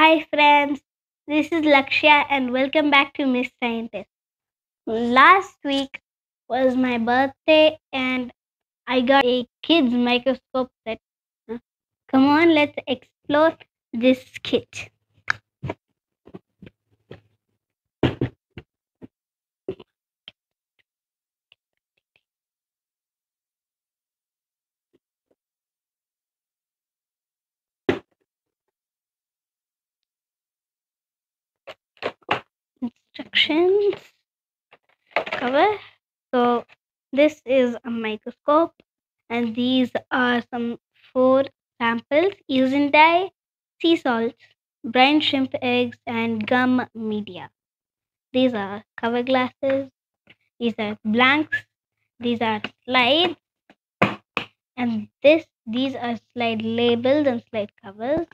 Hi friends, this is Lakshya and welcome back to Ms.Scientist. Last week was my birthday and I got a kids microscope set. Come on, let's explore this kit. Instructions cover. So this is a microscope and these are some 4 samples: using dye, sea salts, brine shrimp eggs and gum media. These are cover glasses, these are blanks, these are slides, and these are slide labels and slide covers.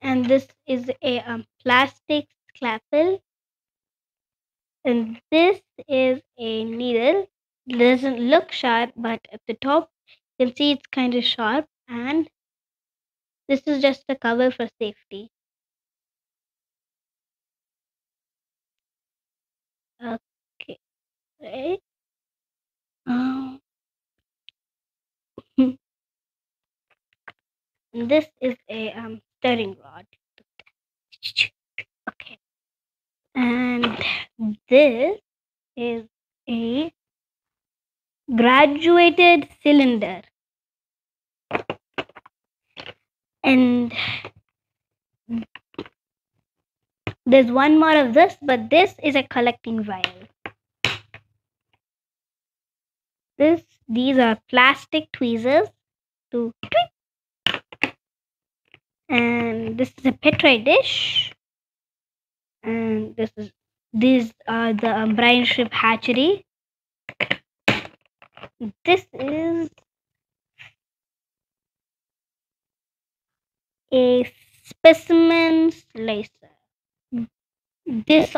And this is a plastic scalpel, and this is a needle. It doesn't look sharp, but at the top you can see it's kind of sharp, and this is just a cover for safety. Okay, right. Um, this is a stirring rod. Okay, and this is a graduated cylinder, and there's one more of this, but this is a collecting vial. These are plastic tweezers to tweak. And this is a petri dish, and these are the brine shrimp hatchery. This is a specimen slicer. This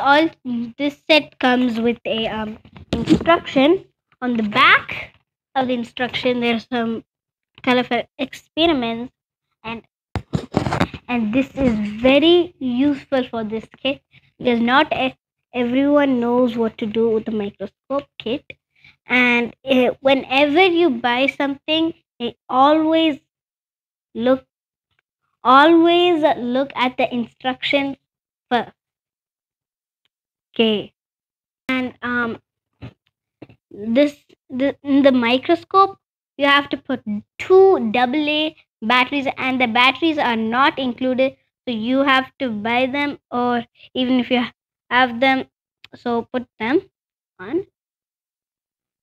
set comes with a instruction. On the back of the instruction there's some colorful experiments, and this is very useful for this kit because not everyone knows what to do with the microscope kit. And whenever you buy something, always look at the instructions first. Okay. And in the microscope you have to put 2 AA batteries, and the batteries are not included, so you have to buy them, or even if you have them, so put them on.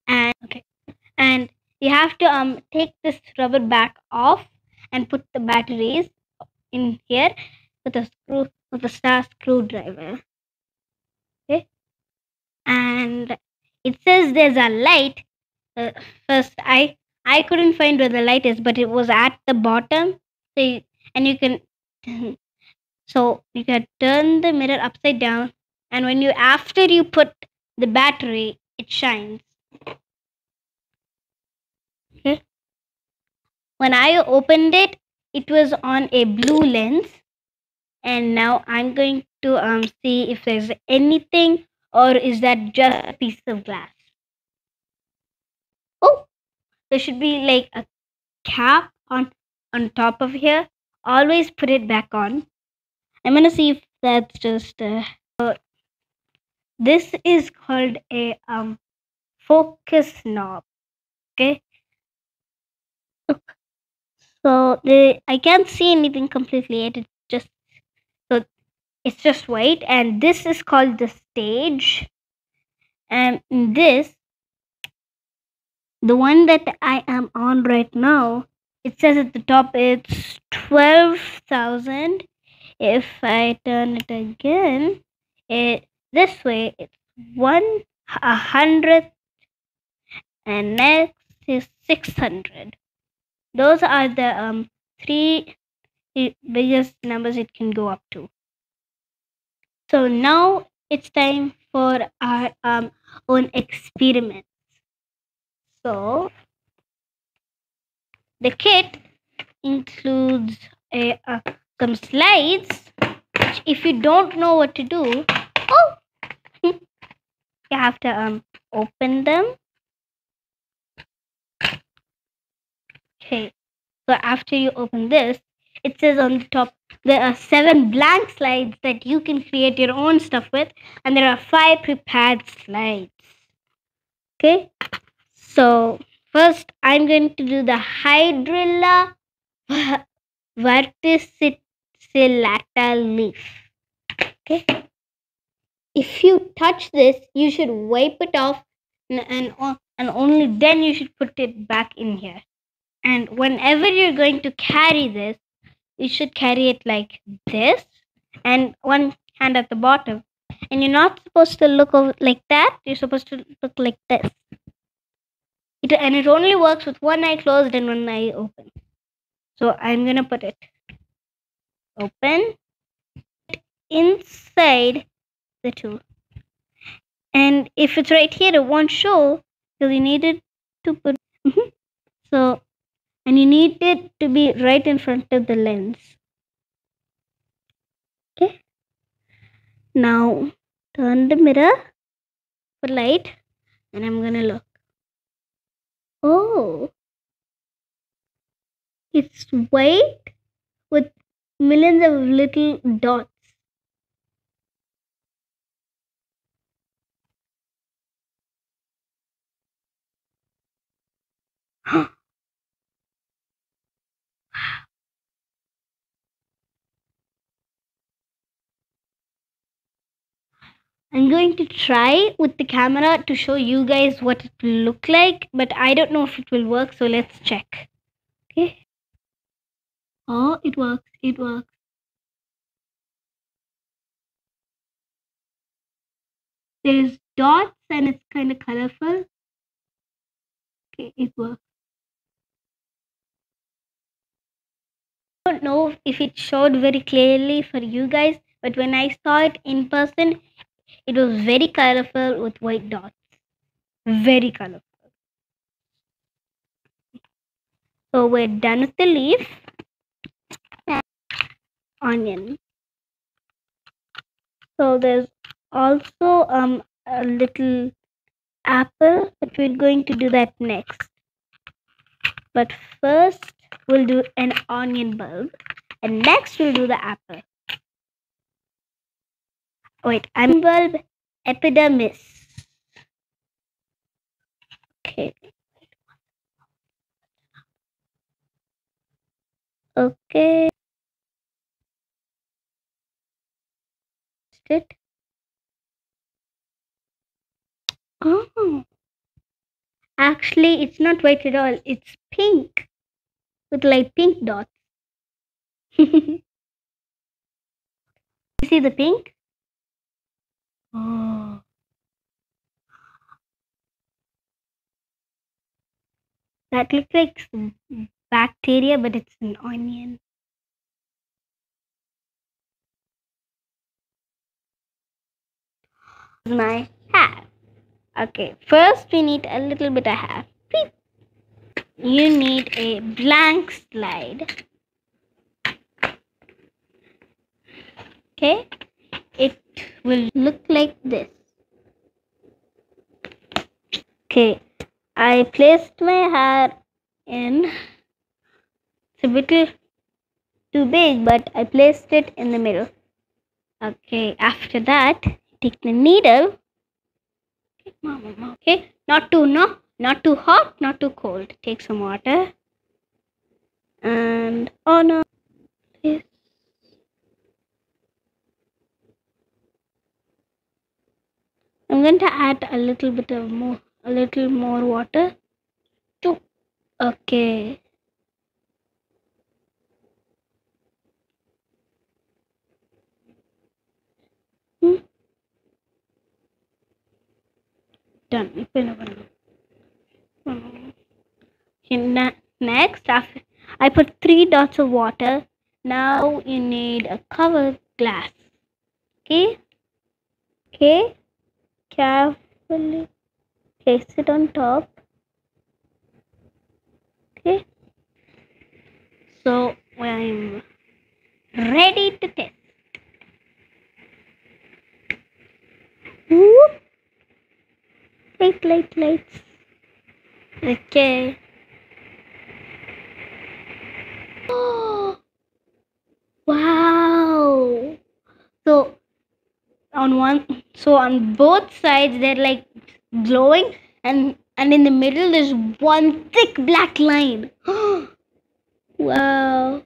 And okay, and you have to take this rubber back off and put the batteries in here with a star screwdriver. Okay, and it says there's a light. First, I couldn't find where the light is, but it was at the bottom. And you can so you can turn the mirror upside down, and after you put the battery, it shines. Okay. When I opened it, it was on a blue lens, and now I'm going to see if there's anything, or is that just a piece of glass. Oh, there should be like a cap on top of here. Always put it back on. I'm gonna see if that's just this is called a focus knob. Okay, so I can't see anything completely yet. It's just white, and this is called the stage. And the one that I am on right now, it says at the top it's 12,000. If I turn it again, this way it's 100, and next is 600. Those are the 3 biggest numbers it can go up to. So now it's time for our own experiment. So the kit includes some slides. Which if you don't know what to do, oh, you have to open them. Okay. So after you open this, it says on the top there are 7 blank slides that you can create your own stuff with, and there are 5 prepared slides. Okay. So first, I'm going to do the Hydrilla verticillata leaf. Okay. If you touch this, you should wipe it off, and only then you should put it back in here. And whenever you're going to carry this, you should carry it like this, and one hand at the bottom. And you're not supposed to look over like that. You're supposed to look like this. It only works with one eye closed and one eye open. So I'm gonna put it open inside the tool. And if it's right here, it won't show because you need it to put. So, and you need it to be right in front of the lens. Okay. Now turn the mirror for light, and I'm gonna look. Oh, it's white with millions of little dots. I'm going to try with the camera to show you guys what it will look like, but I don't know if it will work, so let's check. Okay. Oh, it works. It works. There's dots and it's kind of colorful. Okay, it works. I don't know if it showed very clearly for you guys, but when I saw it in person, it was very colorful with white dots. Very colorful. So we're done with the leaf. Onion. So there's also a little apple, but we're going to do that next. But first we'll do an onion bulb, and next we'll do the apple. Wait, onion bulb epidermis. Okay. Okay. It. Oh. Actually, it's not white at all. It's pink with light pink dots. You see the pink? Oh. That looks like some bacteria, but it's an onion. My hair. Okay, first we need a little bit of hair. You need a blank slide. Okay, it will look like this. Okay, I placed my hair in. It's a bit too big, but I placed it in the middle. Okay, after that, take the needle. Okay, not too hot, not too cold. Take some water. And oh no, this. I'm going to add a little more water. Okay. Done. Next, after I put 3 dots of water. Now you need a cover glass. Okay. Okay. Carefully place it on top. Okay. So I'm ready to test. Whoop. Lights. Okay. Oh, wow. So on both sides they're like glowing, and in the middle there's one thick black line. Wow.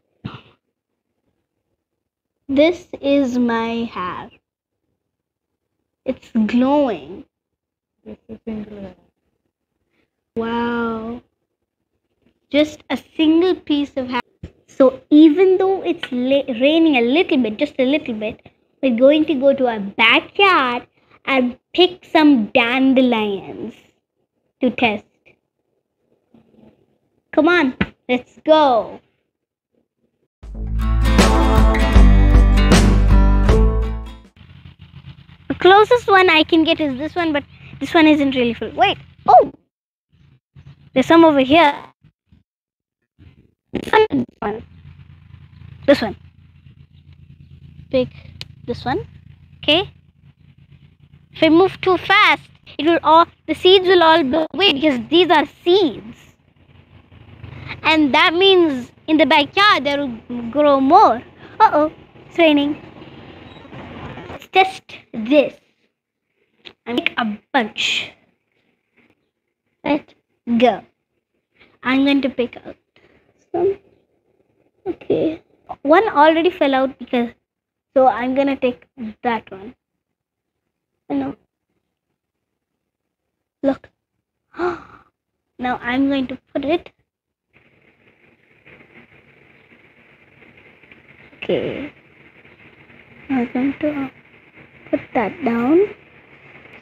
This is my hair. It's glowing. This is single hair. Wow. Just a single piece of hair. So even though it's raining a little bit, just a little bit, we're going to go to our backyard and pick some dandelions to test. Come on, let's go. The closest one I can get is this one, but this one isn't really full. Wait, oh! There's some over here. This one. Pick this one. Okay. If I move too fast, the seeds will all blow away because these are seeds. And that means in the backyard there will grow more. Uh-oh, it's raining. Let's test this. And make a bunch. Let's go. I'm going to pick out some. Okay. One already fell out so I'm going to take that one. Oh no. Look. Now I'm going to put it. Okay. I'm going to put that down.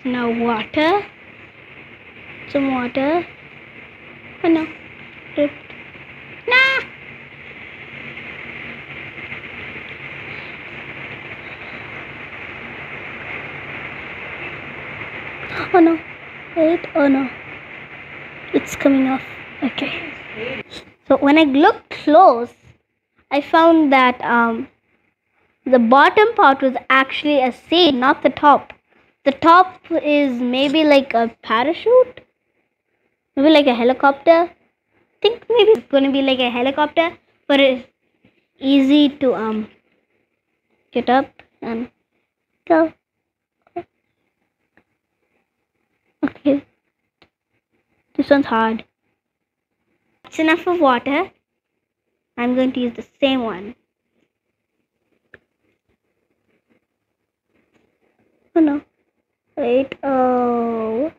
Now water. Some water. Oh no. Dripped. Nah! Oh no. Wait. Oh no. It's coming off. Okay. So when I looked close, I found that the bottom part was actually a seed, not the top. The top is maybe like a parachute, maybe like a helicopter. I think maybe it's going to be like a helicopter, but it's easy to get up and go. Okay, this one's hard. It's enough of water. I'm going to use the same one. Oh no. Wait. Oh.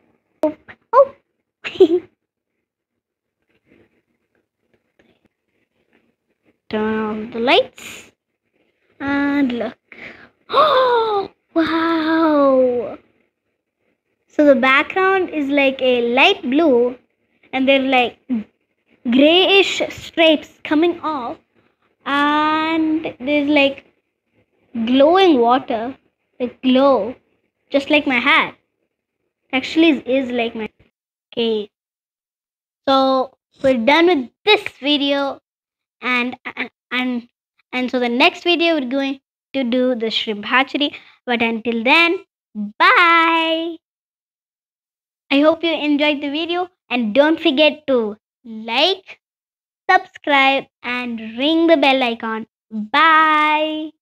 Oh. Turn on the lights. And look. Oh, wow. So the background is like a light blue, and they're like grayish stripes coming off, and there's like glowing water, like glow, just like my hat. Actually is like my. Okay, so we're done with this video, and so the next video we're going to do the shrimp hatchery. But until then, bye. I hope you enjoyed the video, and don't forget to like, subscribe, and ring the bell icon. Bye.